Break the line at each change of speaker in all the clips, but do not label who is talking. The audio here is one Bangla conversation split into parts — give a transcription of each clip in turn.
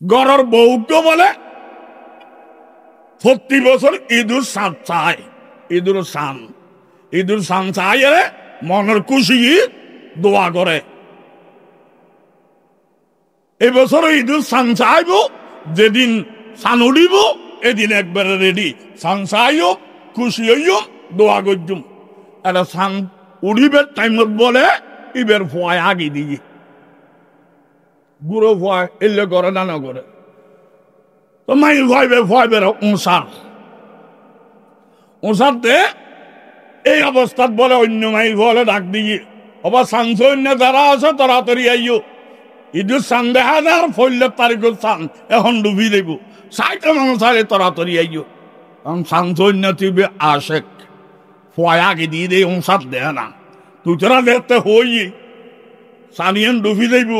গড়র বউকে বলে প্রতি বছর ঈদুল সান চায়, ঈদুল সান চায় মনের খুশি দোয়া করে। এই বছর ঈদুল সান চাইব, যেদিন সান উড়িব এদিন একবারে রেডি, সান চাইও খুশি হইও দোয়া করছুম। এটা সান উড়িবের টাইমত বলে ইবের ফোয়ায় আগে দিয়ে গুঁড়ো ফোয়ায় এলে করে না করে তো মাইল ভয় বেরো উঁসারতে এই অবস্থাত বলে অন্য মাইল বলে ডাক দিয়ে অবা সানস অন্য যারা আছে তাড়াতাড়ি আইও, ঈদুল সান দেখা যার ফইলের তারিখের সান এখন ডুবি দেব, সাইটা মানুষ আরে তাড়াতাড়ি আইও। কারণ সানস অন্য তুই আশেক ফোয়ায় আগে দিয়ে দেয় উঁসার দেয় না, তুই তোরা দেখতে হই সানিয়ান ডুবি দেব,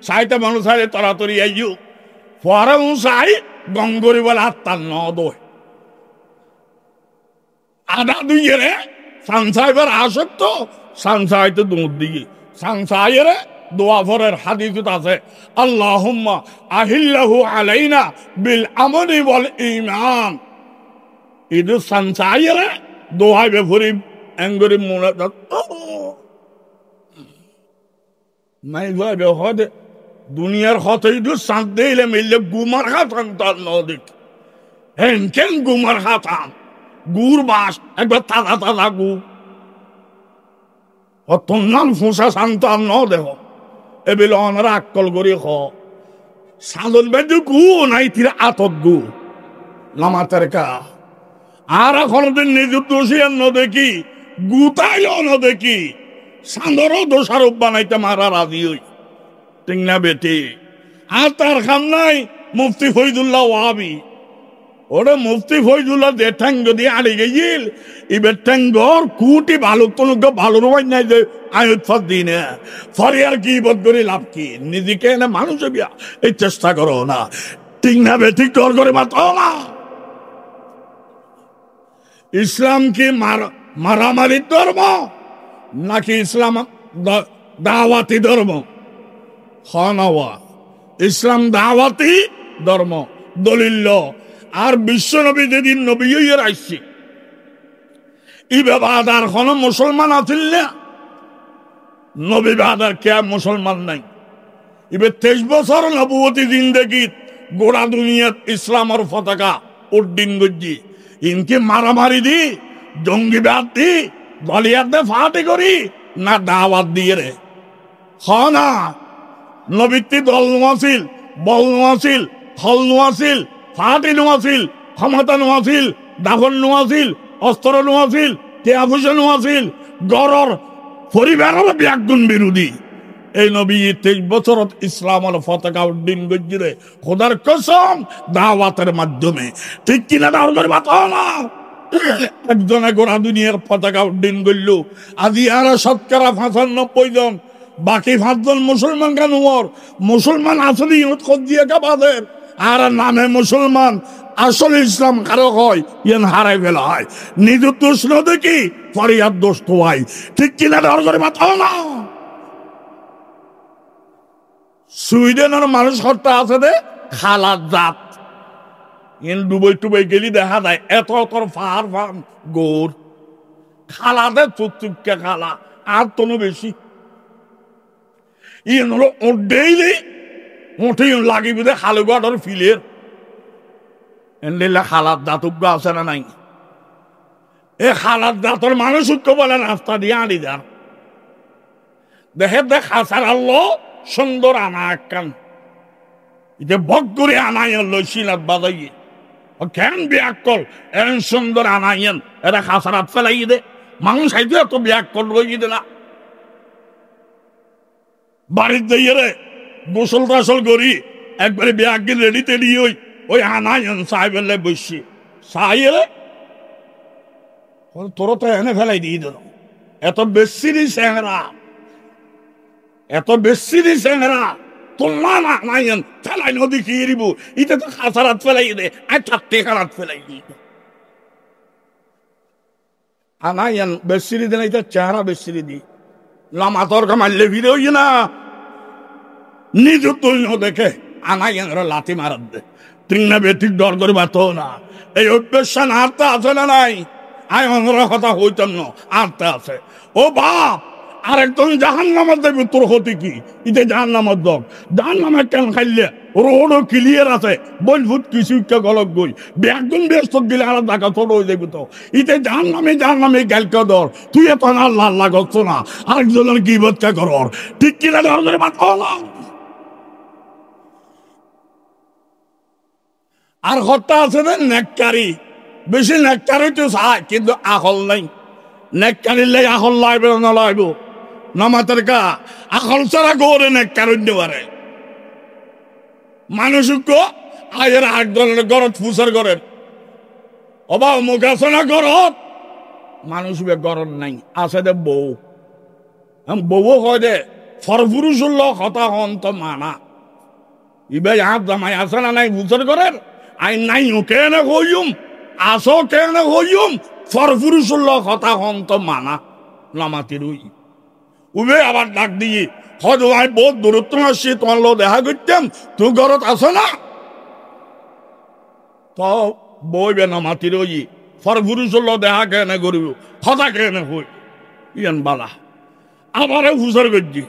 সাইটা মানুষ আরে তাড়াতাড়ি আইও। ফোয়ারা উঁসাই গঙ্গরি বলে আত্মার নদয় আদা দুইয়ে রে সানসাইবার আসক তো সানসাইতে দুধ দিয়ে সানসাইয়ের দোয়া ভরের হাদিসত আছে আল্লাহুম্মা আহিল্লাহু আলাইনা বিল আমনি ওয়াল ঈমান। ঈদুল সানসাইয়ের দোয়াই বেফরি এঙ্গরি মনে মাই ভাই বেহদে দুনিয়ার হতে ঈদুল সান দিলে মিললে গুমার খাতান তার নদী হেন কেন গুমার খাতান গুড় বাস একবার তাজা তাজা গু অতনাল ফুসা সান্তান ন দেহ এবিল অনারা আকল করি খ সাদন বেদু গু নাই তিরা আতত গু লামাতের কা আর এখন নিজের দোষিয়ার ন দেখি গুতাইল ন দেখি সান্দরও দোষারোপ বানাইতে মারা রাজি হই ঠিক না বেটি। আর তার খান নাই মুফতি ফৈজুল্লাহ ওয়াহাবি, ওরে মুফতি ফৈজুল্লাহ যে ঠ্যাং যদি আড়ে গেছিল এবার ঠ্যাং ঘর কুটি ভালো তোমাকে ভালো রোবাই নাই যে আয়ত ফর দিনে ফরে আর কি বোধ করে লাভ কি, নিজেকে এনে মানুষ বিয়া এই চেষ্টা করো না ঠিক না বেঠিক তোর করে মাতো না। ইসলাম কি মারামারি ধর্ম নাকি ইসলাম দাওয়াতি ধর্ম? খানাওয়া ইসলাম দাওয়াতি ধর্ম দলিল। আর বিশ্ব নবী যেদিন নবী হইয়ার আসছে ই বাদার কোন মুসলমান আছিল না, নবী বাদার কে মুসলমান নাই। এবার 23 বছর নবুয়তি জিন্দেগি গোড়া দুনিয়াত ইসলামের পতাকা উড্ডিন গজ্জি ইনকে মারামারি দি জঙ্গিবাদ দি গলিয়াতে ফাটি করি না দাওয়াত দিয়ে রে না। নবীতি দল নোয়াছিল, বল নোয়াছিল, ফল নোয়াছিল, ফাটি নোয়াছিল, ক্ষমতা নোয়াছিল, দাফন নোয়াছিল, অস্ত্র নোয়াছিল, টেয়াফুসে নোয়াছিল, গড়র পরিবারের ব্যাগুণ বিরোধী। এই নবী 23 বছরত ইসলামের পতাকা উড্ডিন গজ্জিরে খোদার কসম দাওয়াতের মাধ্যমে ঠিক কিনা দাও করে বাতা না। একজনে গোড়া দুনিয়ার পতাকা উড্ডিন করল, আজি আর শতকরা 95 জন, বাকি 5 জন মুসলমান কেন মুসলমান আসলে দিয়ে বাদের আর নামে মুসলমান আসলে ইসলাম কারো হয় ইয়েন হারাই ফেলা হয়। নিজের দোষ ন দেখি ফরিয়াদ দোষ তো হয় ঠিক কিনা ধর করে মাথাও না। সুইডেনের মানুষ হত্যা আছে দে খালার জাত ইন ডুবাই গেলি দেখা যায় এত তোর ফার ফার্ম গোর খালা দে চুপচুপকে খালা আর তো বেশি ইন হলো ডেইলি উঠে লাগিবি দে খালুগাড়র ফিলের এনলে খালার দাঁতুক আছে না নাই। এ খালার দাঁতর মানুষ বলে রাস্তা দিয়ে আড়ি যান দেখে দেখ হাসার আল্লাহ সুন্দর আনা একখান এটা বক করে আনাইন লইছিলাম বাজাইয়ে কেন বিয়াক কল এন সুন্দর আনাইন এরা খাসারাত ফেলাই দে মানুষ আইতে এত বিয়াক কল রই দে না বাড়ির দিয়ে রে গোসল টাসল করি একবারে বিয়াক গিয়ে রেডি তেডি ওই আনাইন সাহেবের বসছি সাহেব তোর তো এনে ফেলাই দিয়ে দিল এত বেশি স্যাংরা এত বেশি স্যাংরা তোমার আনাইন ফেলাই নদী কি এরিব ইতে তো খাসারাত ফেলাই দে আর চারটে খারাত ফেলাই দিয়ে আনাইন বেশি দিন এটা চেহারা বেশি দি লামাতর কামাইলে ভিড়ে হই না নিজ তুল দেখে আনাই লাথি মারাত দে তিনটা বেটিক ডর করে বাতো না এই অভ্যাসটা আরটা আছে না নাই আয় অন্যরা কথা হইতাম না আরটা আছে ও বাপ আর একদম জাহান নামার দেবে তোর হতে কি ইতে জাহান নামার দক জাহান নামের কেন খাইলে রোডও ক্লিয়ার আছে বলভূত কিছু গলক গই একদম ব্যস্ত গেলে আর দেখা তোর হয়ে যাবি তো ইতে জাহান নামে গেলকে ধর তুই এত আল্লাহ আল্লাহ করছো না আরেকজনের কি বচ্চা কর ঠিক কিনা ধর ধরে বাঁচাও না আর হত্যা আছে না নেককারি বেশি নেককারি তো চায় কিন্তু আহল নাই নেককারিলে আহল লাইবে না লাইব নামাতের কা আহল ছাড়া গৌরে নেককারি পারে মানুষকে আয়ের আট ধরনের গরত ফুসার করেন অবাক মুখ আছে না গরত মানুষ গরত নাই আছে দে বউ বউ হয় দে ফরপুরুষ হতা হন তো মানা ইবে হাত জামাই আছে না নাই ফুসার করেন আই নাই কেনে হইম আসো কেনে হইম ফরপুরুষ হতা হন তো মানা নামাতির উবে আবার ডাক দিয়ে হয়তো আমি বহুত দূরত্ব আসছি তোমার লোক দেখা করতাম তুই ঘরত আছো না তো বইবে না মাতির ওই ফরপুরুষের লোক দেখা কেনে করিব হতা কেনে হই ইয়ান বালা আবার ফুসার করছি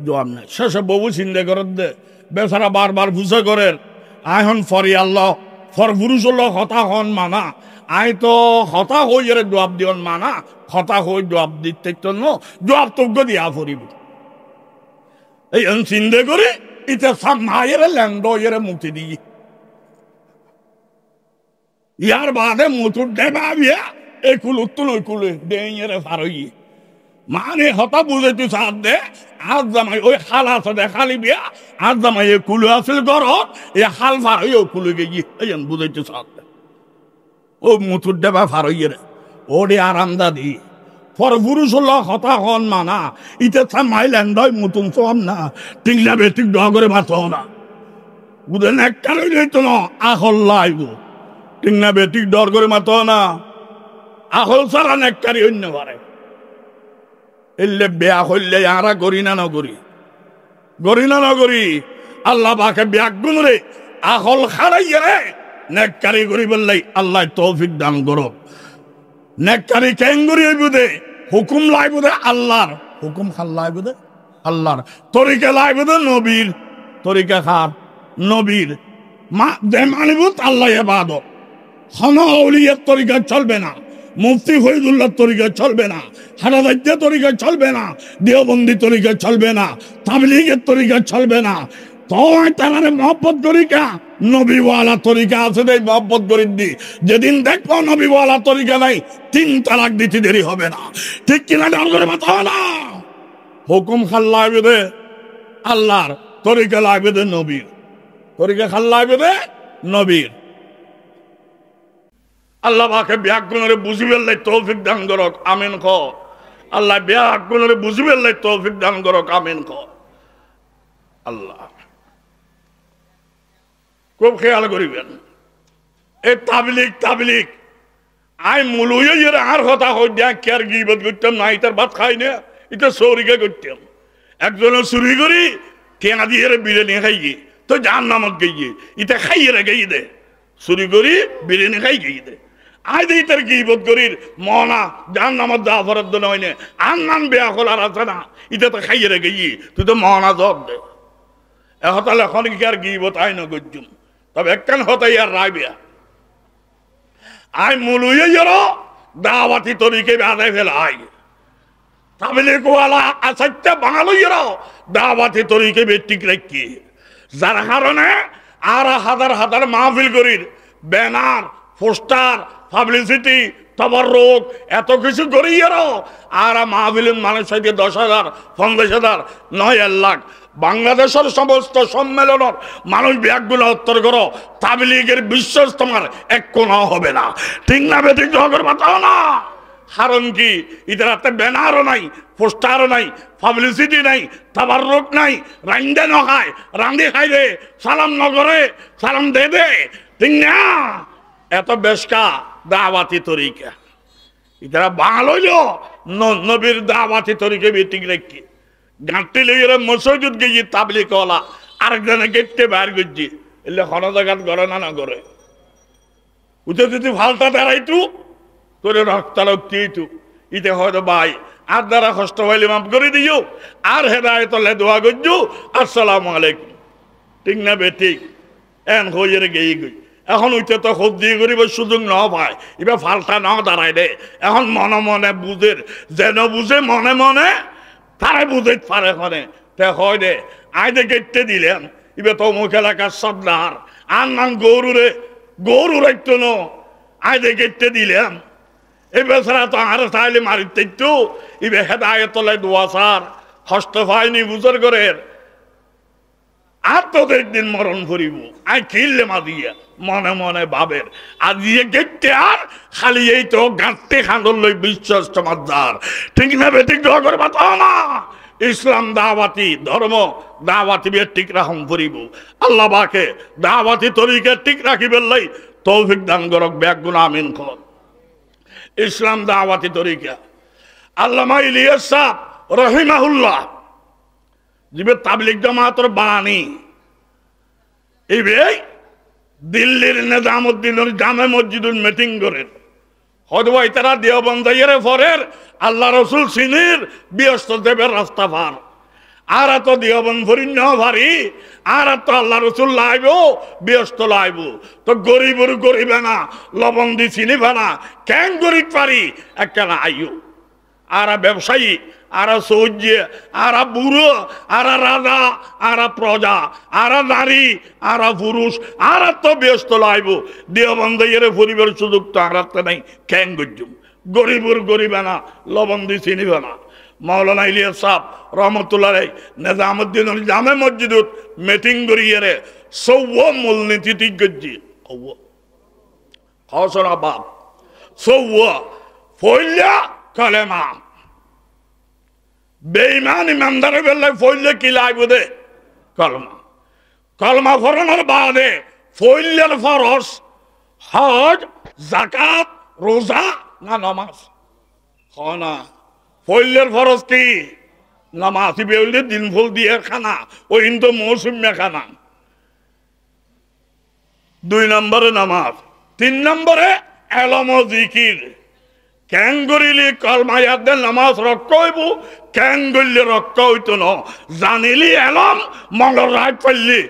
জোয়ার নাই শেষে বউ চিন্তা করেন দে বেচারা বারবার ফুসা করেন আইহন ফরি আল্লাহ ফরপুরুষের লোক হতা হন মানা আই তো হতা হই এর জবাব দিয়ন মানা হতা হই জবাব দিতে জবাব তোগ্য দিয়া ফরিব এই চিন্তা করে এটা সব মায়ের ল্যান্ড এর মুক্তি দিয়ে ইয়ার বাদে মুতুর দেবা বিয়া এই কুল উত্তর ওই কুলে ডেঙের ফারই মানে হতা বুঝাইতে সাথ দে আজ জামাই ওই হাল আছে দে খালি বিয়া আজ জামাই এই কুলে আসল ঘরত এই হাল ফারই ও কুলে গিয়ে এই বুঝাইতে সাথ দে ও মুতুর দেবা ফারই রে ওরে আরামদা দি ফরপুরুষ হতা হন মানা ইতে মাইল্যান্ড মুতুন সব না টিংলা বেটিক ডগরে মাথ না বুঝলেন এক কারণ হইতো না আহল লাইব টিংলা বেটিক ডর করে মাথ না আহল ছাড়া নেককারি অন্য পারে এলে বেয়া হইলে আরা করি না নগরি আল্লাহ পাকে ব্যাগুন রে আহল খারাইয়ে রে নেককারি করি বললাই আল্লাহ তৌফিক দান করো নেককারি কেঙ্গুরি বুদে হুকুম লাইব দে আল্লাহর হুকুম খাল লাইব দে আল্লাহর তরিকা লাইব দে নবীর তরিকা খার নবীর মা দে মানিব আল্লাহ ইবাদত খানা আউলিয়ার তরিকা চলবে না মুফতি ফয়জুল্লাহর তরিকা চলবে না হারাদাজ্জা তরিকা চলবে না দেওবন্দি তরিকা চলবে না তাবলীগের তরিকা চলবে না তো তার মহব্বত তরিকা নবীওয়ালা তরিকা আছে দেয় মহব্বত করির দি যেদিন দেখবো নবীওয়ালা তরিকা নাই 3 তালাক দিতে দেরি হবে না ঠিক কিনা ডাল করে মাথা না হুকুম খাল্লাইবে দে আল্লাহর তরিকা লাগবে দে নবীর তরিকা খাল্লাইবে দে নবীর আল্লাহ পাকে ব্যাগুণরে বুঝিবেল লাই তৌফিক দান করক আমিন ক আল্লাহ ব্যাগুণরে বুঝিবেল লাই তৌফিক দান করক আমিন ক আল্লাহ খুব খেয়াল করিবেন এই তাবলিগ আই মুলুয়ের আর কথা হই দেখ কেয়ার গিবত করতাম না ইতার ভাত খাই না এটা চৌরিকা করতাম একজনে চুরি করি টেঙা দিয়ে বিরিয়ানি খাইয়ে তো জান নামত গিয়ে ইটা খাইয়ে রে গিয়ে দে চুরি করি বিরিয়ানি খাই গিয়ে দে আই দে ইতার গিবত করির মনা জান নামত দা ফরদ নয় না আর নাম বেয়া খোলার আছে না ইটা তো খাইয়ে রে গিয়ে তুই তো মনা জব দে এহতালে এখন কি আর গিবত আই না গজ্জুম তবে একখান হতাই আর রাইবিয়া আই মুলুয়ে জড়ো দাওয়াতি তরিকে আদায় ফেলা আই তাবলীগ ওয়ালা আসাইতে বাঙালি জড়ো দাওয়াতি তরিকে বেটিক রাখি যার কারণে আর হাজার মাহফিল করির ব্যানার পোস্টার পাবলিসিটি তবরুক এত কিছু করি আর মাহফিলের মানুষ হইতে 10,000 50,000 9 লাখ বাংলাদেশের সমস্ত সম্মেলনের মানুষ ব্যাগগুলো উত্তর করো তাবলীগের বিশ্বাস তোমার এক কোনা হবে না ঠিক না বেঠিক জগর বাতাও না কারণ কি ইদের হাতে ব্যানারও নাই পোস্টারও নাই পাবলিসিটি নাই তাবাররুক নাই রাইন্দে নখায় রান্ধি খাই দে সালাম নগরে সালাম দে দে ঠিক না এত বেশকা দাওয়াতি তরিকা ইতারা ভালো নবীর দাওয়াতি তরিকা বেটিক রেখে গাঁটি লইয়ে মসজিদ গিয়ে তাবলীগওয়ালা আরেকজনে গেটে বার করছি এলে হন জায়গাত করে না করে উঠে যদি ফালতা দাঁড়াইতু তোরে রক্তারক্তি হইতু ইতে হয়তো ভাই আর দ্বারা কষ্ট হইলে মাফ করে দিও আর হেদায়ত দোয়া করছো আসসালামু আলাইকুম ঠিক না বে ঠিক এন হইয়ে গেই গই এখন উঠে তো খোঁজ দিয়ে করিব সুযোগ ন পায় এবার ফালতা ন দাঁড়াই দে এখন মনে মনে বুঝের যেন বুঝে মনে মনে তারে বুঝে পারে মানে তে হয় দে আই দে গেটতে দিলেন এবার তো মুখ এলাকার সর্দার আর নাম গরু রাখতো ন আই দে গেটতে দিলাম এই বেচারা তো আর চাইলে মারিতে তো এবার হেদায়ত দোয়া সার হস্ত পায়নি বুঝর করে আর তোদের একদিন মরণ করিব আই কিনলে মা দিয়া মনে মনে ভাবের আর দিয়ে গেটতে আর খালি এই তো গাঁটতে খাঁদর লই বিশ্বাস চমৎকার ঠিক না বেঠিক দোয়া করে বাতা না ইসলাম দাওয়াতি ধর্ম দাওয়াতি বে ঠিক রাখম করিব আল্লাহ বাকে দাওয়াতি তরিকে ঠিক রাখিবেন লাই তৌফিক দান করক ব্যাগুন আমিন কর ইসলাম দাওয়াতি তরিকা আল্লামা ইলিয়াস সাহেব রহিমাহুল্লাহ জিবে তাবলিগ জামাতের বাণী এই দিল্লির নিজামুদ্দিনের জামে মসজিদুল মিটিং করেন হয়তো তারা দেওবন্দাইয়ের পরের আল্লাহ রসুল সিনির ব্যস্ত দেবের রাস্তা পার আর এত দেওবন্দ ভরিন ভারি আর এত আল্লাহ রসুল লাইব ব্যস্ত লাইব তো গরিবর গরিবে না লবণ দি চিনিবে না কেন গরিব পারি একটা আইও আর ব্যবসায়ী আর সৌর্য আর বুড়ো আর রাজা আর প্রজা আর নারী আর পুরুষ আর তো ব্যস্ত লাইব দেওবন্দাইয়ের পরিবার সুযোগ তো আর নাই কেন গজ্জুম গরিবর গরিবে না লবণ দি চিনিবে না মাওলানা ইলিয়াস সাহেব রহমতুল্লাহ নিজামুদ্দিন জামে মসজিদত মিটিং করিয়ে সৌব মূলনীতি ঠিক গজ্জি হসনা বাপ সৌব ফইল্লা কালেমা বেঈমান ইমানদারের বেলায় ফইল্লে কি লাগবে দে কলমা কলমা ফরানোর বাদে ফইল্লার ফরজ হজ যাকাত রোজা না নামাজ হনা ফইলের ফরজ কি নামাজ বেউলে দিন ফুল দিয়ে খানা ওই তো মৌসুমে খানা 2 নম্বরে নামাজ 3 নম্বরে এলম ও জিকির কেন করিলি কলমায়াত নামাজ রক্ষা হইব কেন করলে রক্ষা হইতো না জানিলি এলম মঙ্গল রাত পাইলি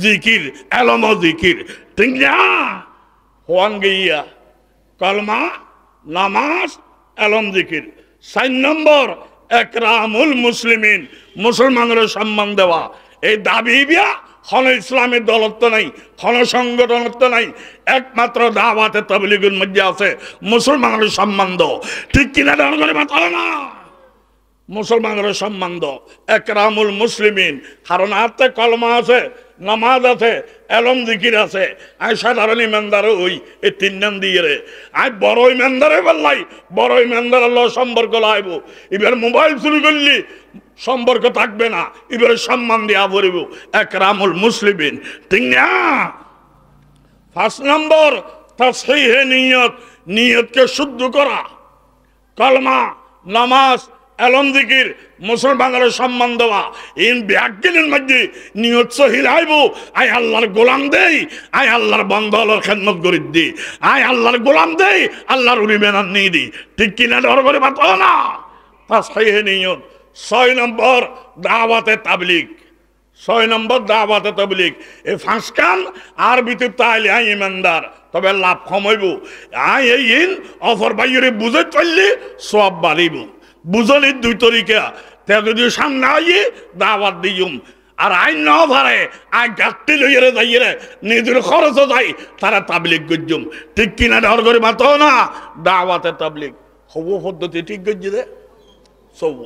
জিকির এলম ও জিকির ঠিক না হওয়ান গিয়া কলমা নামাজ এলম জিকির 4 নম্বর একরামুল মুসলিমিন মুসলমানের সম্মান দেওয়া এই দাবি বিয়া কোন ইসলামের দলত্ব নাই কোন সংগঠনত্ব নাই একমাত্র দাওয়াতে তাবলীগের মধ্যে আছে মুসলমানের সম্মান দাও ঠিক কিনা ধরে মাথা না মুসলমানের সম্মান দাও একরামুল মুসলিমিন কারণ হাতে কলমা আছে নামাজ আছে এলম জিকির আছে আই সাধারণ ইমানদার ওই এই 3 নাম দিয়ে রে আই বড় ইমানদারে বললাই বড় ইমানদার আল্লাহ সম্পর্ক লাইব এবার মোবাইল চুরি করলি সম্পর্ক থাকবে না এবার সম্মান দেওয়া পড়িব একরামুল মুসলিমিন ঠিক না 5 নম্বর তাসহিহে নিয়ত নিয়তকে শুদ্ধ করা কলমা নামাজ এলম জিকির মুসলমানের সম্মান দেওয়া ইন ব্যাগিনের মধ্যে নিয়ত সহিল আইব আই আল্লাহর গোলাম দেই আই আল্লাহর বান্দা আল্লাহর খেদমত করি দি আই আল্লাহর গোলাম দেই আল্লাহর উনি মেনান নিয়ে দি ঠিক কিনা ধর করে বাতো না তাসহিহে নিয়ত 6 নম্বর দাওয়াতে তাবলীগ 6 নম্বর দাওয়াতে তাবলীগ এই 5 কাম আর ভিতর তাইলে আই ইমানদার তবে লাভ কমাইব আই এই অফর বাইরে বুঝে চললে সব বাড়িব বুঝলি 2 তরিকা তে যদি সামনে আইয়ে দাওয়াত দিউম আর আইন ন পারে আই গাট্টি লইরে যাইরে নিজের খরচ যাই তারা তাবলীগ গজ্জুম ঠিক কিনা ধর করে মাতো না দাওয়াতে তাবলীগ হবু পদ্ধতি ঠিক গজ্জি দে সব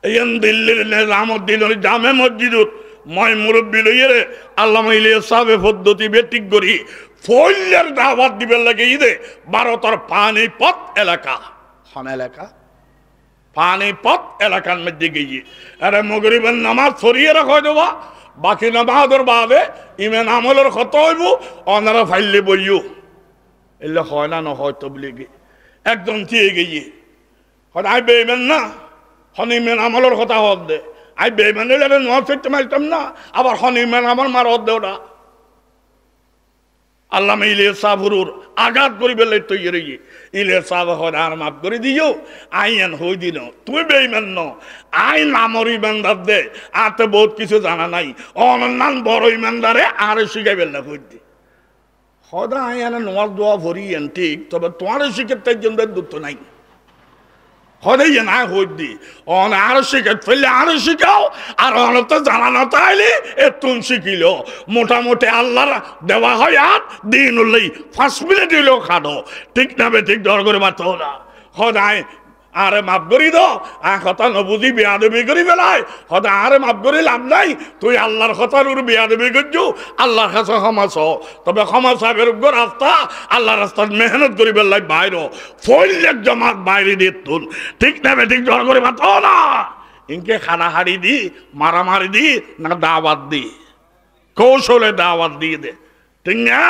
এইন দিল্লির নিজামুদ্দিনের জামে মসজিদত মই মুরব্বী লইরে আল্লামা ইলিয়াস সাহেব পদ্ধতি বেঠিক করি ফইলের দাওয়াত দিবে লাগে ইদে 12টার পানিপথ এলাকা কোন এলাকা পানিপথ এলাকার মধ্যে গিয়ে আরে মগরিবের নামাজ সরিয়ে রাখা দেবা বাকি নামাজের বাদে ইমান আমলের কত হইব অনারা ফাইলে বইও এলে হয় না হয় তবলিগে একদম ঠিক গিয়ে হয় আইবে ইমান না হন ইমান আমলের কথা হত দে আই বেইমান হলে নোয়া চড়তে মারতাম না, আবার হনিমান আমার মারত দেওয়া আল্লাহ ইলিয়াস সাবুর আঘাত করি বেলে তৈরি ইলিয়াস সাব আর মাফ করে দিও আইন হই দিন তুই বেইমান ন আই নামর ইমানদার দে আতে বহুত কিছু জানা নাই অনন্যান বড় ইমানদারে আর শিখাই বেলা হই দি সদা আইন নোয়ার দোয়া ভরি ঠিক, তবে তোমার শিখে তাই জন্য দুঃখ নাই সদাই না হই দি অন আর শিখে ফেললে আরো শিখাও, আর অনত জানা না তাইলে এ তুমি শিখিল মোটামুটি আল্লাহর দেওয়া হয় আর দিন উল্লেই 5 মিনিট হইলেও খাটো ঠিক না বে ঠিক দর করে মারতে না সদায় আরে মাফ করি দো কথা নবুঝি বেয়াদবি করি বেলায় সদা আরে মাফ করি লাভ নাই, তুই আল্লাহর কথার উপর বেয়াদবি করছো আল্লাহর কাছে ক্ষমা চাও, তবে ক্ষমা সাহেবের উপর রাস্তা আল্লাহ রাস্তার মেহনত করি বেলায় বাইরে ফইলের জমাত বাইরে দিয়ে তুল ঠিক না বে ঠিক দর করে মারতে না ইনকে খানাহাড়ি দি মারামারি দি না দাওয়াত দি কৌশলে দাওয়াত দিয়ে দে ঠিক না।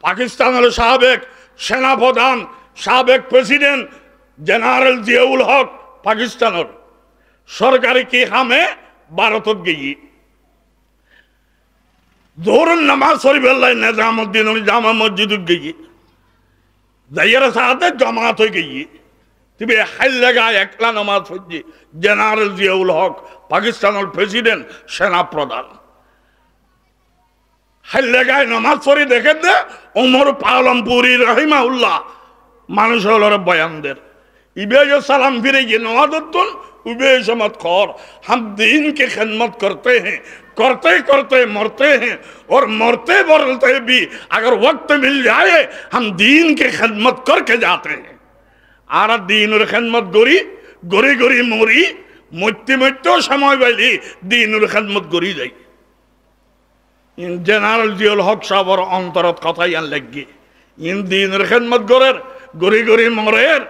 পাকিস্তানের সাবেক সেনাপ্রধান সাবেক প্রেসিডেন্ট জেনারেল জিয়াউল হক পাকিস্তানের সরকারি কি হামে ভারতত গিয়ে জোহরের নামাজ শরীফের নিজামুদ্দিন জামা মসজিদ গিয়ে যাইয়ের সাথে জমাত হয়ে গিয়ে তুমি হাইলেগা একলা নামাজ হচ্ছে জেনারেল জিয়াউল হক পাকিস্তানের প্রেসিডেন্ট সেনাপ্রধান হাইলেগায় নামাজ পড়ি দেখে দে ওমর পালমপুরি রহিমাউল্লাহ মানুষ হল বয়ানদের इबे जो सलाम फिरे ये नवाजुद्दीन उबे समत खौर हम दीन की खिदमत करते हैं करते करते मरते हैं और मरते मरते भी अगर वक्त मिल जाए हम दीन की खिदमत करके जाते हैं आरा दीन और खिदमत गोरी गोरी गोरी मोरी मुत्ती मुत्तो समय वाली दीन और खिदमत गोरी जाए इन जनरल जियाउल हक साहब और अंतरत कथा यान लगी इन दीन और खिदमत गोरेर गोरी गोरी मोरेर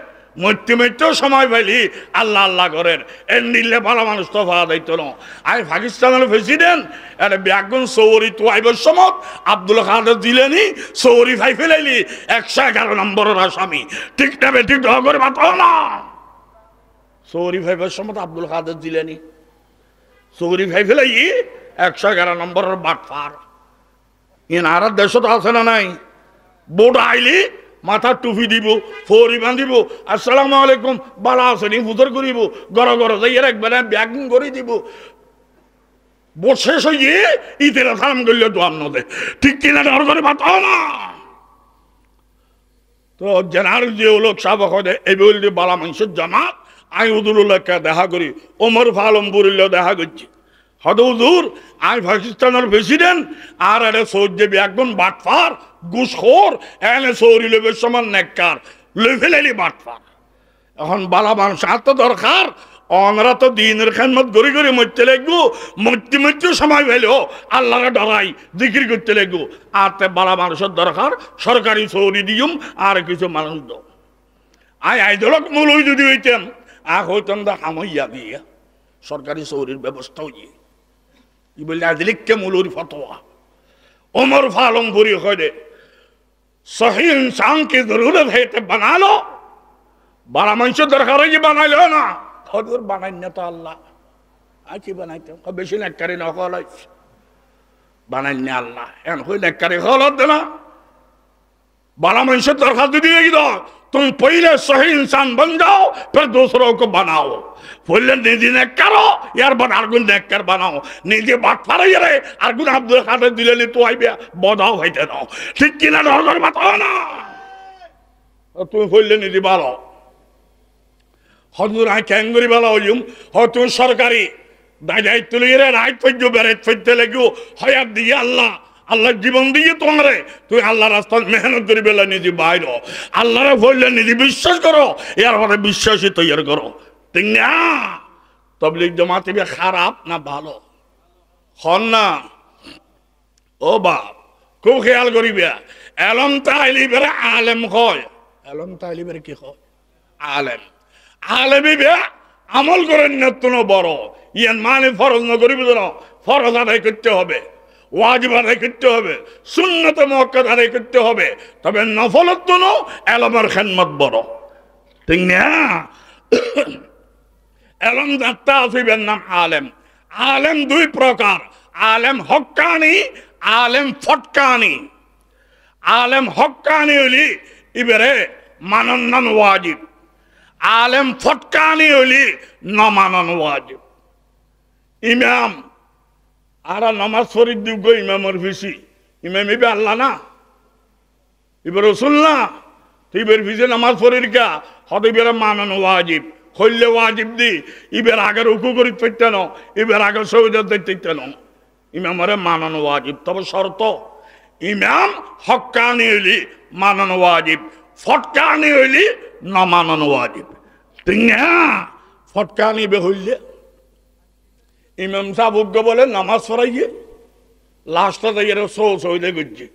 মরতে মরতেও সময় পাইলি আল্লাহ আল্লাহ করেন এর নিলে ভালো মানুষ তো ভাড়া দায়িত্ব ন আই পাকিস্তানের প্রেসিডেন্ট এটা ব্যাগুন সৌরি তো আইবার সময় আব্দুল কাদের দিলেনি সৌরি ভাই ফেলাইলি 111 নম্বরের আসামি ঠিক না বে ঠিক করে বাতাও না সৌরি ভাইবার সময় আব্দুল কাদের দিলেনি সৌরি ভাই ফেলাই 111 নম্বরের বাটফার ইন আর দেশত আছে না নাই বোর্ড আইলি মাথা টুপি দিব ফরি বাঁধিব আসসালামু আলাইকুম বালা আসেনি হুজুর করিব গড় গড় যাইয়ের একবার ব্যাগিং করে দিব বোট শেষ হয়ে ঈদের সালাম করলে তো আমনদে ঠিক কিনা ডর করে বাতাও না তো জেনারেল যে লোক সাহেব হয় এই বলতে বালা মানুষের জামাত আই হুজুরুল্লাহকে দেখা করি ওমর ফালমপুরিল্লাহ দেখা করছি হদ হুজুর আই পাকিস্তানের প্রেসিডেন্ট আর এটা সৌদি একদম বাটফার ঘুষখোর এনে সৌরি লেবের সমান নেককার লেফেলেলি বাটফার এখন বালা মানুষ আর তো দরকার অনরা তো দিনের খেদমত গড়ি গড়ি মরতে লাগবো মরতে মরতেও সময় পেলেও আল্লাহরে ডরাই জিকির করতে লাগবো আর তে বালা মানুষের দরকার সরকারি সৌরি দিয়ম আর কিছু মানুষ দাও আই আইদলক মূল যদি হইতাম আখ হইতাম দা হামইয়া দিয়ে সরকারি সৌরির ব্যবস্থা হইয়ে ই বললে আজ লিখতে মূলুর ফতোয়া उमर फालमपुरी खोदे सही इंसान की जरूरत है तो बना लो बड़ा मनुष्य दरकार है बना लो ना हजूर बनाने तो अल्लाह आखी बनाते बेसि नेककारी न बनाने अल्लाह एन कोई नेककारी खोलत देना बड़ा मनुष्य दरकार दी दो तुम पहले सही इंसान बन जाओ फिर दूसरों को बनाओ पहले निजी नेकरो यार बन आर्गुन नेकर बनाओ निजी बात फारे रे आर्गुन अब्दुल काদের দিলেনি তো আইবে বদাও হইতে দাও ঠিক কিনা ডর করে বাতাও না তুমি পহলে নিজি ভালো হজুর আই ক্যাঙ্গুরি ভালো হইম হয়তো সরকারি দায়িত্ব লইরে রাইট পর্য বেরেট ফইতে লাগো হয়াত দিয়ে আল্লাহ আল্লাহ জীবন দিয়ে তোমারে তুই আল্লাহ রাস্তায় মেহনত করি বেলা নিজে বাইরো আল্লাহরে বললে নিজে বিশ্বাস করো এর পরে বিশ্বাসী তৈরি করো ঠিক না তবলিগ জামাত খারাপ না ভালো হন না ও বাপ খুব খেয়াল করিবে এলম তাইলিবের আলেম হয় এলম তাইলিবের কি হয় আলেম আলেমই বে আমল করেন না তুমি বড় ইয়ান মানে ফরজ না করিবে না ফরজ আদায় করতে হবে ওয়াজিব আদায় করতে হবে সুন্নত মুআক্কাদ আদায় করতে হবে তবে নফলত তো এলমের খেদমত বড় ঠিক না এলম যাত্রা আসিবেন নাম আলেম আলেম দুই প্রকার, আলেম হক্কানি, আলেম ফটকানি। আলেম হক্কানি হইলি ইবারে মানন ওয়াজিব, আলেম ফটকানি হইলি নমানন ওয়াজিব। ইমাম আর নামাজ শরীফ দিব ইমামর ফিসি, ইমাম ইবে আল্লাহ না, ইবে রসুল না, তো ইবের ফিসে নামাজ পড়িরকা হত ইবের মানন ওয়াজিব, হইলে ওয়াজিব দি ইবের আগে রুকু করি পেতেন, ইবের আগে সৌদা দেখতেন, ইমামরে মানন ওয়াজিব। তবে শর্ত ইমাম হক্কানি হইলি মানন ওয়াজিব, ফটকানি হইলি নমানন ওয়াজিব। তিনা ফটকানি বে হইলে ইমাম সাহেব বলে নামাজ পড়াইয়ে লাস্টে যাইয়ে সৌদে গুজছে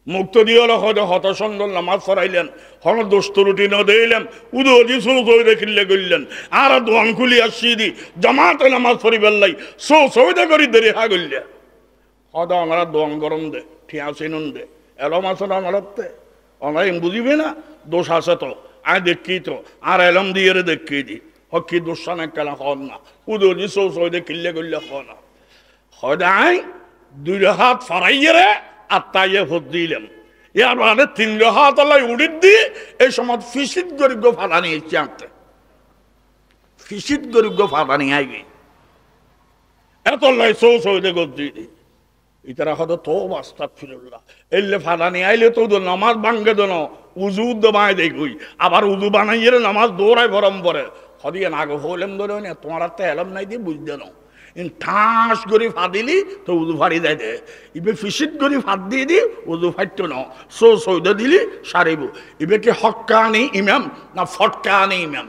মুক্ত দিয়ে হলো হত সুন্দর নামাজ পড়াইলেন, হন দোস্ত রুটি ন দিলেন, উদি সৌদে কিনলে করলেন, আর দোয়ান খুলি আসছি দি জমাতে নামাজ পড়িবার লাই সৌদে করি দেরি হা গল্লে হদ আমরা দোয়ান গরম দে ঠিয়া চিনুন দে এলম আছে না আমারতে ওনারা বুঝিবে না দোষ আছে তো আয় দেখি তো আর এলম দিয়ে দেখি দি হকি দোষা না কেলা হন না উদি সৌদে কিনলে করলে হ না হদায় দুই হাত ফরাইয়ে রে আর তাইয়ে ভোট দিলাম ইয়ার মানে 3 হাত উড়িত দিয়ে এই সময় ফিসিত গরিব ফাঁদা নিয়েছি আনতে ফিসিত গরিব ফাঁদা নিয়ে আইবে এত লাই সৌদে গোদ দিয়ে দি ইতারা হয়তো তো বাস্তাব ফিরুল্লাহ এলে ফাঁদা নিয়ে আইলে তো নামাজ ভাঙ্গে দোনো উজু দমায় দেখুই আবার উজু বানাইয়ে নামাজ দৌড়ায় গরম পরে হদিয়ে না গো হলেম ধরে না তোমার তো এলম নাই দিয়ে বুঝতে নাও ঠাস করে ফাদিলি তো উজু ফাড়ি দেয় দে ইবে ফিসিত করে ফাঁদ দিয়ে দি উজু ফাটতো না সৌদা দিলি সারিব ইবে কি হক্কানি ইমাম না ফটকানি ইমাম